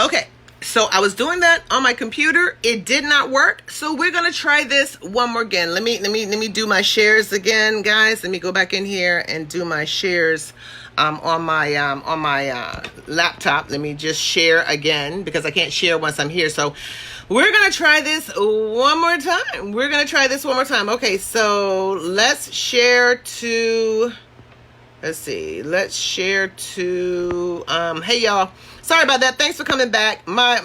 Okay, so I was doing that on my computer. It did not work. So we're gonna try this one more again. Let me do my shares again, guys. Let me go back in here and do my shares on my laptop. Let me just share again because I can't share once I'm here. So we're gonna try this one more time. Okay, so let's share to. Let's see. Let's share to. Hey y'all. Sorry about that. Thanks for coming back. My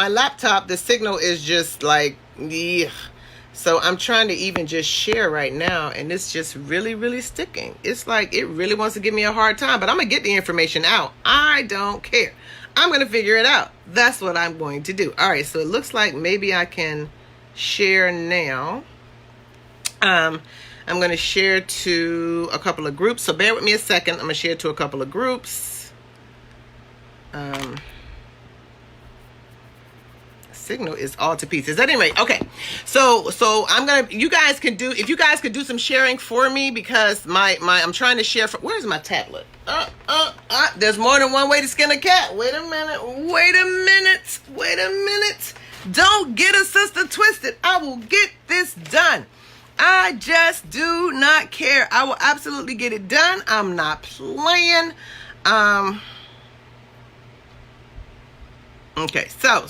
laptop, the signal is just like, yeah. So I'm trying to even just share right now, and it's just really sticking. It's like it really wants to give me a hard time, but I'm gonna get the information out. I don't care. I'm gonna figure it out. That's what I'm going to do. All right. So it looks like maybe I can share now. I'm going to share to a couple of groups. So bear with me a second. I'm going to share to a couple of groups. Signal is all to pieces. At any rate, okay. So I'm going to, if you guys could do some sharing for me because I'm trying to share from, where's my tablet? There's more than one way to skin a cat. Wait a minute. Don't get a sister twisted. I will get this done. I just do not care. I will absolutely get it done. I'm not playing. Okay, so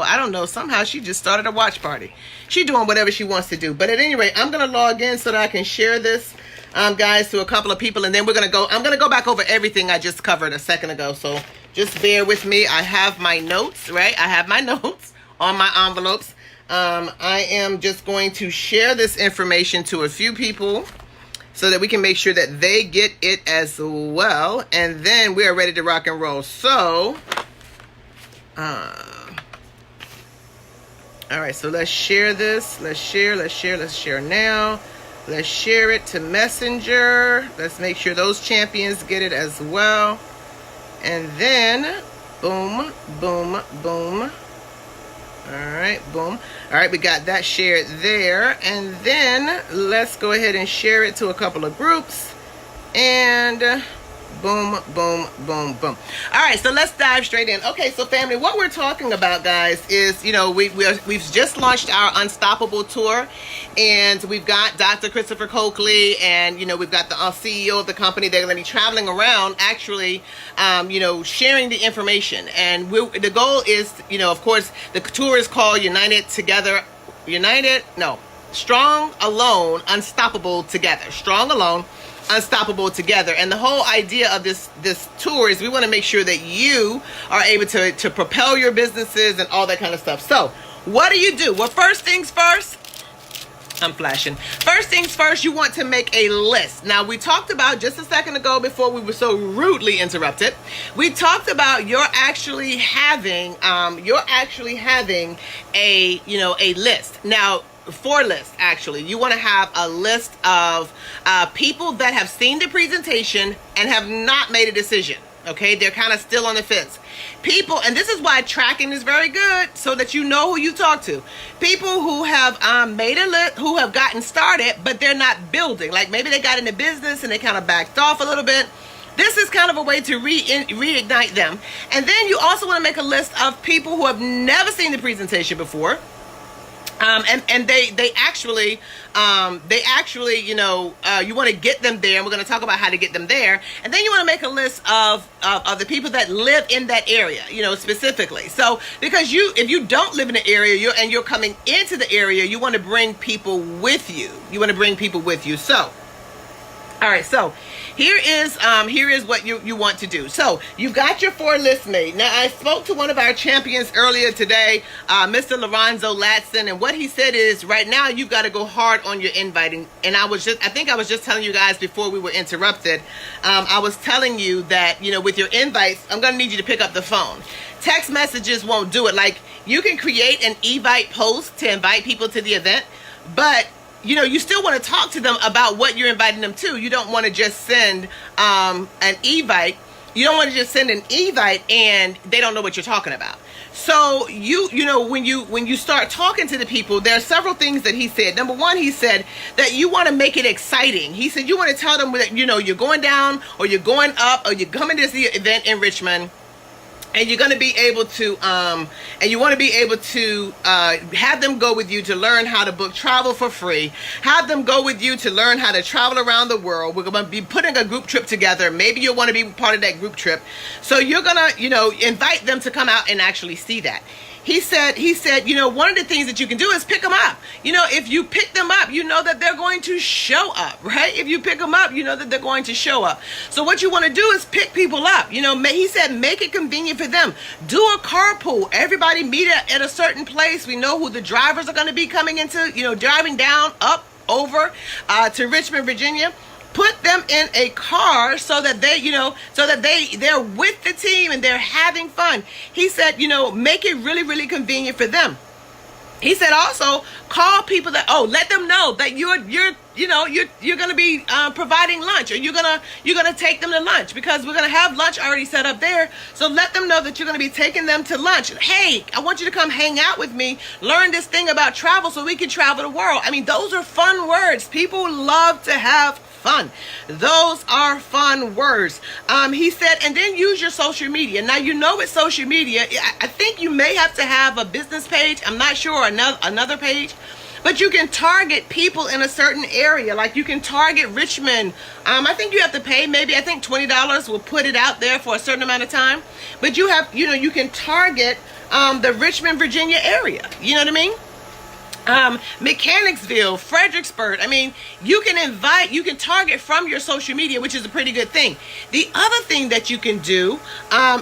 I don't know. Somehow she just started a watch party. She doing whatever she wants to do. But at any rate, I'm gonna log in so that I can share this, guys, to a couple of people, and then I'm gonna go back over everything I just covered a second ago. So just bear with me. I have my notes, right? I have my notes on my envelopes. I am just going to share this information to a few people so that we can make sure that they get it as well. And then we are ready to rock and roll. So, all right, so let's share this. Let's share now. Let's share it to Messenger. Let's make sure those champions get it as well. And then, boom. All right, boom. All right, we got that shared there. And then let's go ahead and share it to a couple of groups. And boom. All right, so let's dive straight in. Okay, so family, what we're talking about, guys, is, we've just launched our Unstoppable Tour. And we've got Dr. Christopher Coakley and, we've got the CEO of the company. They're going to be traveling around actually, sharing the information. And the goal is, of course, the tour is called Strong Alone, Unstoppable Together. Strong Alone, Unstoppable Together. And the whole idea of this tour is we want to make sure that you are able to propel your businesses and all that kind of stuff. So what do you do? Well, first things first. I'm flashing. First things first, you want to make a list. Now, we talked about just a second ago before we were so rudely interrupted. We talked about you're actually having a list. Now, 4 lists, actually. You want to have a list of people that have seen the presentation and have not made a decision. Okay, they're kind of still on the fence. People, and this is why tracking is very good, so that you know who you talk to. People who have made a list, who have gotten started, but they're not building. Like maybe they got into business and they kind of backed off a little bit. This is kind of a way to reignite them. And then you also want to make a list of people who have never seen the presentation before. And they actually, you want to get them there. And we're going to talk about how to get them there. And then you want to make a list of the people that live in that area, specifically. So, because if you don't live in the area, you're coming into the area, you want to bring people with you. So, all right. So here is what you want to do. So you've got your 4 lists made. Now, I spoke to one of our champions earlier today, Mr. Lorenzo Latson, and what he said is right now you've got to go hard on your inviting. And I think I was just telling you guys before we were interrupted. I was telling you that, with your invites, I'm going to need you to pick up the phone. Text messages won't do it. Like you can create an evite post to invite people to the event, but you still want to talk to them about what you're inviting them to. You don't want to just send an evite. You don't want to just send an evite and they don't know what you're talking about. So when you start talking to the people, there are several things that he said. Number one, he said that you want to make it exciting. He said you want to tell them that you're going down or you're going up or you're coming to the event in Richmond. and you're going to be able to and you want to be able to have them go with you to learn how to book travel for free, have them go with you to learn how to travel around the world. We're going to be putting a group trip together. Maybe you'll want to be part of that group trip, so you're going to invite them to come out and actually see that. He said, one of the things that you can do is pick them up. If you pick them up, you know that they're going to show up, right? If you pick them up, you know that they're going to show up. So what you want to do is pick people up. He said, make it convenient for them. Do a carpool. Everybody meet at a certain place. We know who the drivers are going to be coming into, driving down, up, over to Richmond, Virginia. Put them in a car so that they're with the team and they're having fun. He said, make it really, really convenient for them. He said also call people let them know that you're going to be providing lunch, or you're going to take them to lunch, because we're going to have lunch already set up there. So let them know that you're going to be taking them to lunch. Hey, I want you to come hang out with me, learn this thing about travel so we can travel the world. I mean, those are fun words. People love to have fun. Those are fun words. He said, and then use your social media. Now, with social media, I think you may have to have a business page. I'm not sure, another page. But you can target people in a certain area. Like you can target Richmond. I think you have to pay maybe, I think $20 will put it out there for a certain amount of time. But you can target the Richmond, Virginia area. You know what I mean? Mechanicsville, Fredericksburg. I mean, you can target from your social media, which is a pretty good thing. The other thing that you can do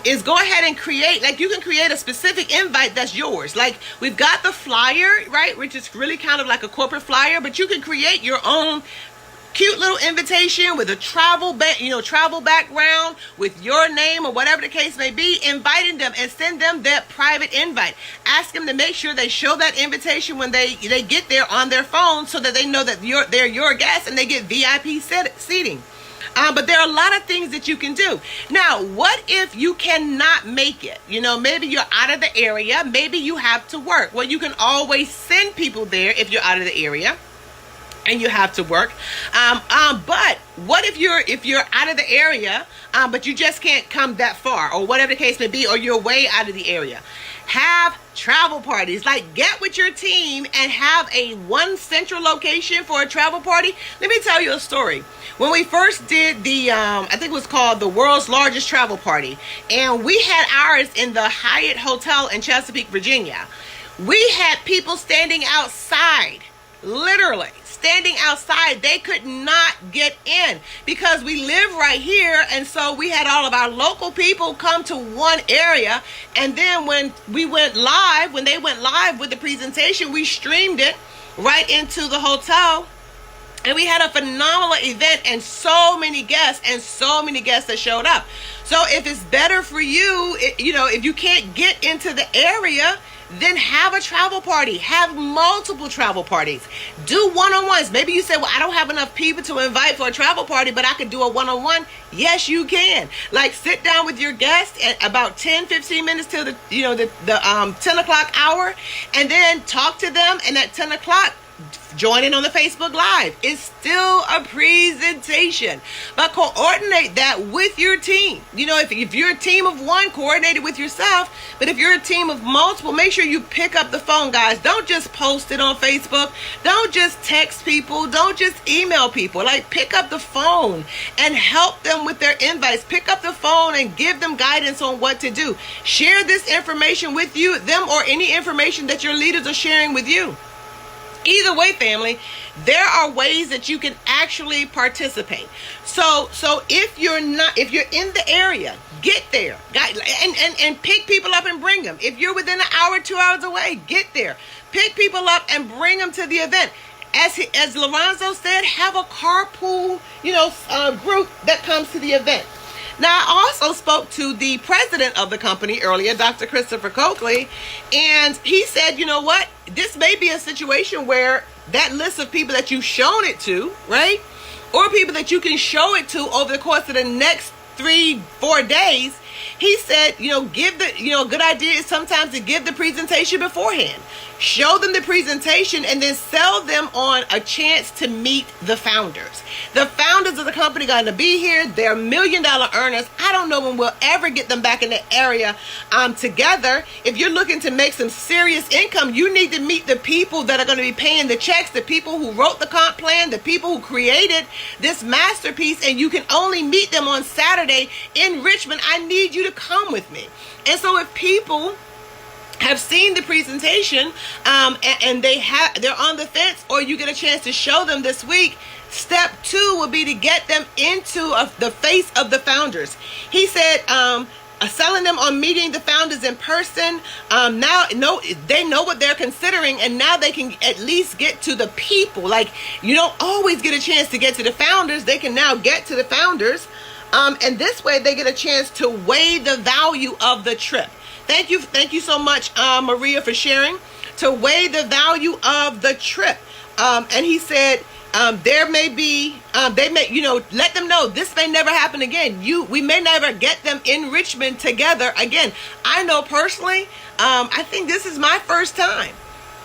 is go ahead and you can create a specific invite that's yours. Like we've got the flyer, right, which is really kind of like a corporate flyer, but you can create your own cute little invitation with a travel background with your name or whatever the case may be, inviting them, and send them that private invite. Ask them to make sure they show that invitation when they get there on their phone, so that they know that they're your guest and they get VIP seating. But there are a lot of things that you can do. Now, what if you cannot make it? Maybe you're out of the area. Maybe you have to work. Well, you can always send people there if you're out of the area and you have to work. But what if you're out of the area, but you just can't come that far, or whatever the case may be, or you're way out of the area? Have travel parties. Like, get with your team and have one central location for a travel party. Let me tell you a story. When we first did the, I think it was called the world's largest travel party, and we had ours in the Hyatt Hotel in Chesapeake, Virginia. We had people standing outside, literally standing outside. They could not get in because we live right here, and so we had all of our local people come to one area, and then when they went live with the presentation, we streamed it right into the hotel, and we had a phenomenal event, and so many guests that showed up. So if it's better for you, if you can't get into the area, then have a travel party. Have multiple travel parties. Do one-on-ones. Maybe you say, well, I don't have enough people to invite for a travel party, but I could do a one-on-one. Yes, you can. Like, sit down with your guest at about 10-15 minutes till the 10 o'clock hour, and then talk to them, and at 10 o'clock, join in on the Facebook Live. It's still a presentation, but coordinate that with your team. If you're a team of one, coordinate it with yourself. But if you're a team of multiple, make sure you pick up the phone, guys. Don't just post it on Facebook. Don't just text people. Don't just email people. Like, pick up the phone and help them with their invites. Pick up the phone and give them guidance on what to do. Share this information with them, or any information that your leaders are sharing with you. Either way, family, there are ways that you can actually participate. So if you're in the area, get there, and pick people up and bring them. If you're within an hour, 2 hours away, get there, pick people up and bring them to the event. As Lorenzo said, have a carpool, group that comes to the event. Now, I also spoke to the president of the company earlier, Dr. Christopher Coakley, and he said, you know what? This may be a situation where that list of people that you've shown it to, or people that you can show it to over the course of the next 3-4 days, He said, give the, a good idea is sometimes to give the presentation beforehand. Show them the presentation and then sell them on a chance to meet the founders. The founders of the company are going to be here. They're $1 million earners. I don't know when we'll ever get them back in the area together. If you're looking to make some serious income, you need to meet the people that are going to be paying the checks, the people who wrote the comp plan, the people who created this masterpiece, and you can only meet them on Saturday in Richmond. I need you to come with me. And so if people have seen the presentation and they're on the fence, or you get a chance to show them this week, step 2 would be to get them into the face of the founders. He said selling them on meeting the founders in person. Now they know what they're considering, and now they can at least get to the people. Like, you don't always get a chance to get to the founders. They can now get to the founders, and this way they get a chance to weigh the value of the trip. Thank you so much, Maria, for sharing. To weigh the value of the trip. And he said there may be, they may, let them know this may never happen again. We may never get them in Richmond together again. I know personally, I think this is my first time,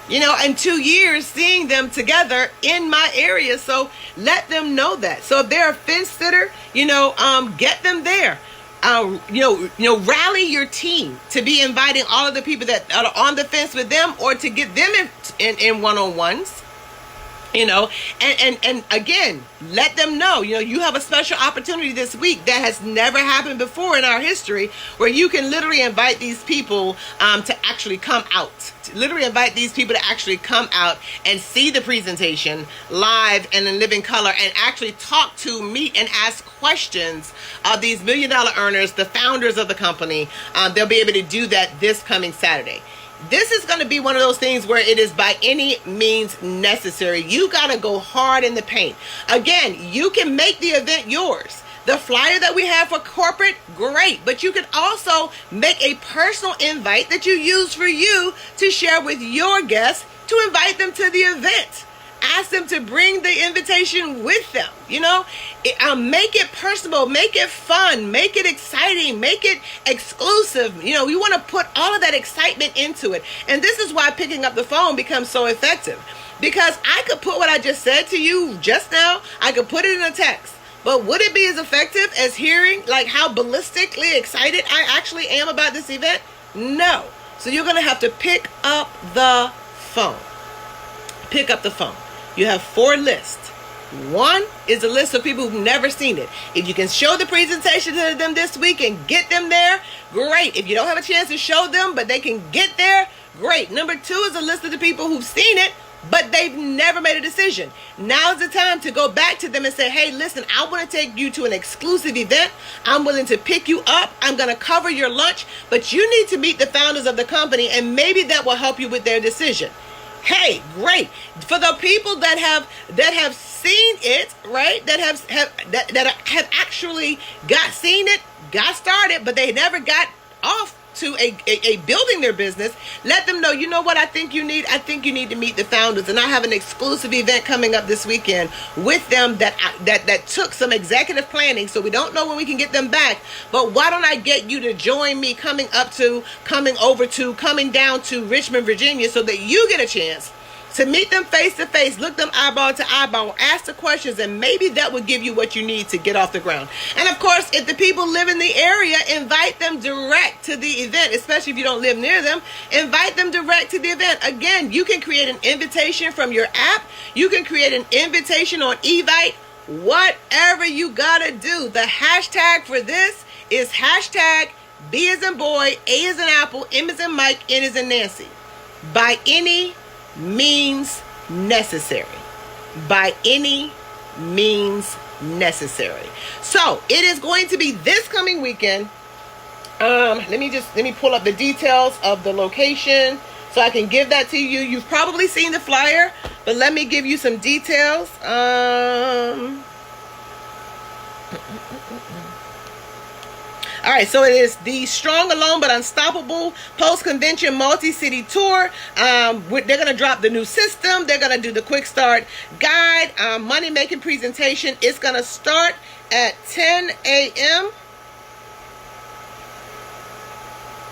in 2 years seeing them together in my area. So let them know that. So if they're a fence sitter, get them there. Rally your team to be inviting all of the people that are on the fence with them, or to get them in one-on-ones, and again, let them know, you have a special opportunity this week that has never happened before in our history, where you can literally invite these people to actually come out. And see the presentation live and in living color, and actually talk to, meet, and ask questions of these $1 million earners, the founders of the company. They'll be able to do that this coming Saturday. This is going to be one of those things where it is by any means necessary. You got to go hard in the paint. Again, you can make the event yours. The flyer that we have for corporate, great. But you can also make a personal invite that you use for you to share with your guests, to invite them to the event. Ask them to bring the invitation with them. Make it personable, make it fun, make it exciting, make it exclusive. You want to put all of that excitement into it. And this is why picking up the phone becomes so effective. Because I could put what I just said to you just now, I could put it in a text. But would it be as effective as hearing like how ballistically excited I actually am about this event? No. So you're going to have to pick up the phone. Pick up the phone. You have 4 lists. 1 is a list of people who've never seen it. If you can show the presentation to them this week and get them there, great. If you don't have a chance to show them, but they can get there, great. Number 2 is a list of the people who've seen it, but they've never made a decision. Now's the time to go back to them and say, hey, listen, I want to take you to an exclusive event. I'm willing to pick you up. I'm going to cover your lunch, but you need to meet the founders of the company, and maybe that will help you with their decision. Hey, great. For the people that have seen it, right? That have actually seen it, got started, but they never got off to a building their business. Let them know, you know what I think you need? I think you need to meet the founders. And I have an exclusive event coming up this weekend with them that took some executive planning. So we don't know when we can get them back. But why don't I get you to join me coming down to Richmond, Virginia, so that you get a chance to meet them face to face, look them eyeball to eyeball, ask the questions, and maybe that will give you what you need to get off the ground. And of course, if the people live in the area, invite them direct to the event, especially if you don't live near them. Invite them direct to the event. Again, you can create an invitation from your app. You can create an invitation on Evite. Whatever you gotta do. The hashtag for this is hashtag B as in boy, A as in apple, M as in Mike, N as in Nancy. By any means necessary. By any means necessary. So it is going to be this coming weekend. Let me pull up the details of the location so I can give that to you. You've probably seen the flyer, but let me give you some details. All right, so it is the Strong Alone but Unstoppable Post-Convention Multi-City Tour. They're going to drop the new system. They're going to do the quick start guide, money-making presentation. It's going to start at 10 a.m.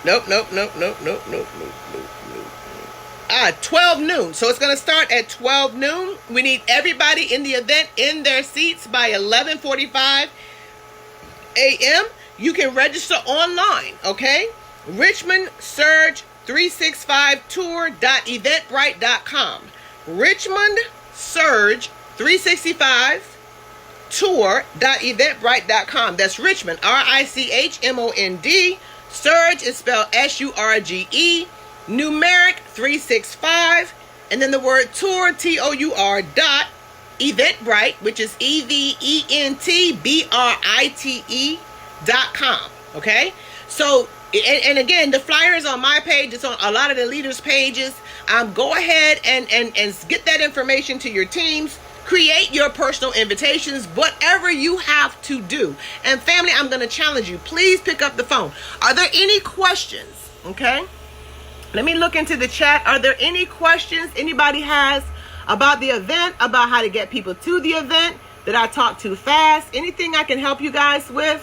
Nope, nope, nope, nope, nope, nope, nope, nope, nope. 12 noon. So it's going to start at 12 noon. We need everybody in the event in their seats by 11:45 a.m. You can register online, okay? Richmond Surge 365 tour.eventbrite.com. Richmond Surge 365 tour.eventbrite.com. That's Richmond, RICHMOND. Surge is spelled SURGE. Numeric 365. And then the word tour, TOUR, dot Eventbrite, which is EVENTBRITE.com. Okay? So, and again, the flyer is on my page. It's on a lot of the leaders' pages. Go ahead and get that information to your teams. Create your personal invitations, whatever you have to do. And family, I'm going to challenge you. Please pick up the phone. Are there any questions? Okay. Let me look into the chat. Are there any questions anybody has about the event, about how to get people to the event? Did I talk too fast? Anything I can help you guys with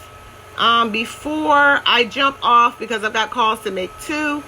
before I jump off, because I've got calls to make too.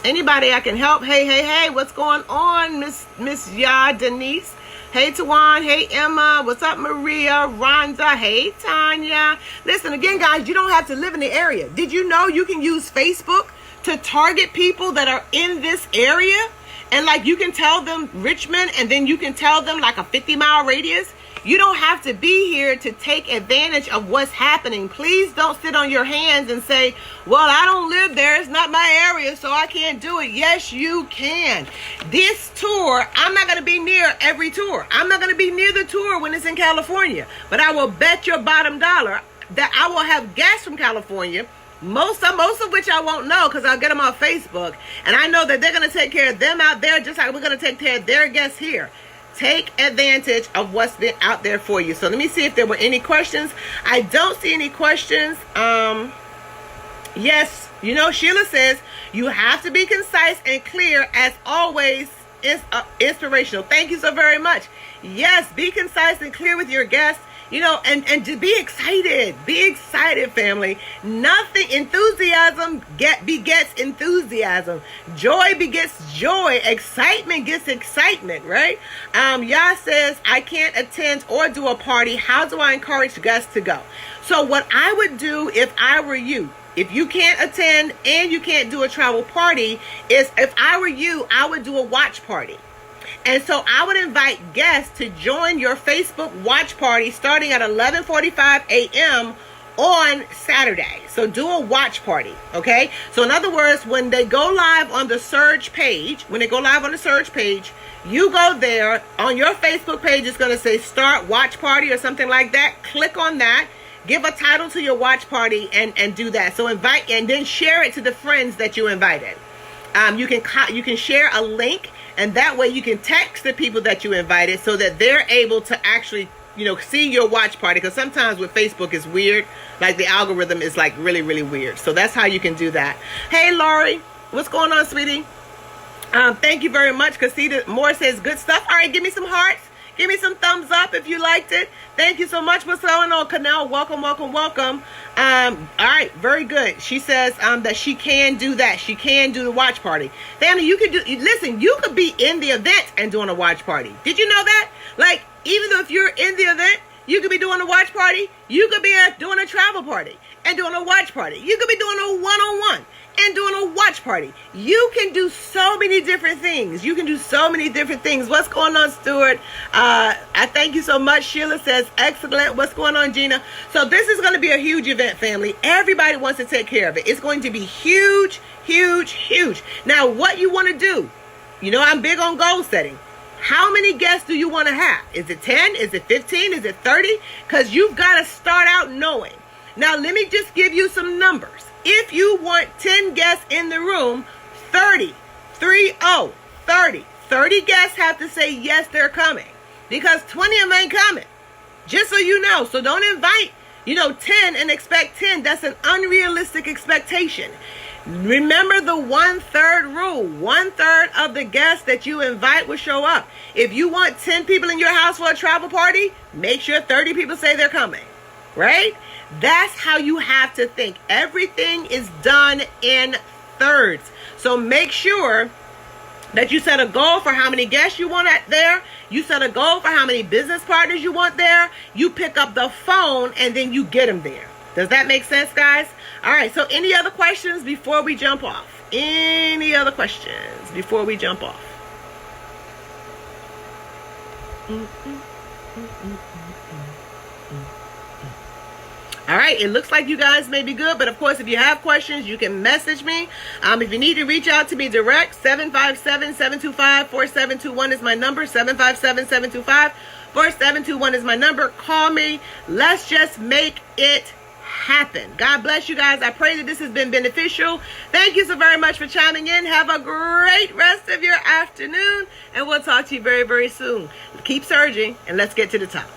Anybody I can help? Hey, what's going on, Miss Ya Denise? Hey, Tawan. Hey, Emma. What's up, Maria? Rhonda. Hey, Tanya. Listen, again, guys, you don't have to live in the area. Did you know you can use Facebook to target people that are in this area? And like you can tell them Richmond, and then you can tell them like a 50-mile radius. You don't have to be here to take advantage of what's happening. Please don't sit on your hands and say, well, I don't live there. It's not my area, so I can't do it. Yes, you can. This tour, I'm not going to be near every tour. I'm not going to be near the tour when it's in California. But I will bet your bottom dollar that I will have guests from California, most of which I won't know because I'll get them on Facebook. And I know that they're going to take care of them out there just like we're going to take care of their guests here. Take advantage of what's been out there for you. So let me see if there were any questions. I don't see any questions. Yes, Sheila says, you have to be concise and clear as always. Is inspirational. Thank you so very much. Yes, be concise and clear with your guests. And to be excited. Be excited, family. Enthusiasm begets enthusiasm. Joy begets joy. Excitement gets excitement, right? Yah says, I can't attend or do a party. How do I encourage guests to go? So what I would do if I were you, if you can't attend and you can't do a travel party, is if I were you, I would do a watch party. And so I would invite guests to join your Facebook watch party starting at 11:45 a.m. on Saturday. So do a watch party, okay? So in other words, when they go live on the Surge page, you go there. On your Facebook page, it's going to say Start Watch Party or something like that. Click on that. Give a title to your watch party and do that. So invite and then share it to the friends that you invited. You can share a link. And that way you can text the people that you invited so that they're able to actually, see your watch party. Because sometimes with Facebook it's weird. Like the algorithm is like really, really weird. So that's how you can do that. Hey, Lori, what's going on, sweetie? Thank you very much. Casita Moore says good stuff. All right, give me some hearts. Give me some thumbs up if you liked it. Thank you so much. What's going on, Canal? Welcome. All right, very good. She says that she can do that. She can do the watch party. Family, you could be in the event and doing a watch party. Did you know that? Like, even though if you're in the event, you could be doing a watch party. You could be doing a travel party and doing a watch party. You could be doing a one-on-one and doing a watch party. You can do so many different things. What's going on, Stuart? I thank you so much. Sheila says, excellent. What's going on, Gina? So this is going to be a huge event, family. Everybody wants to take care of it. It's going to be huge, huge, huge. Now, what you want to do, I'm big on goal setting. How many guests do you want to have? Is it 10? Is it 15? Is it 30? Because you've got to start out knowing. Now, let me just give you some numbers. If you want 10 guests in the room, 30 guests have to say yes, they're coming, because 20 of them ain't coming, just so you know. So don't invite 10 and expect 10. That's an unrealistic expectation. Remember the 1/3 rule. 1/3 of the guests that you invite will show up. If you want 10 people in your house for a travel party, make sure 30 people say they're coming. right? That's how you have to think. Everything is done in thirds. So make sure that you set a goal for how many guests you want there. You set a goal for how many business partners you want there. You pick up the phone and then you get them there. Does that make sense, guys? All right, so any other questions before we jump off? Any other questions before we jump off? All right, it looks like you guys may be good, but of course, if you have questions, you can message me. If you need to reach out to me direct, 757-725-4721 is my number. 757-725-4721 is my number. Call me. Let's just make it happen. God bless you guys. I pray that this has been beneficial. Thank you so very much for chiming in. Have a great rest of your afternoon, and we'll talk to you very, very soon. Keep surging, and let's get to the top.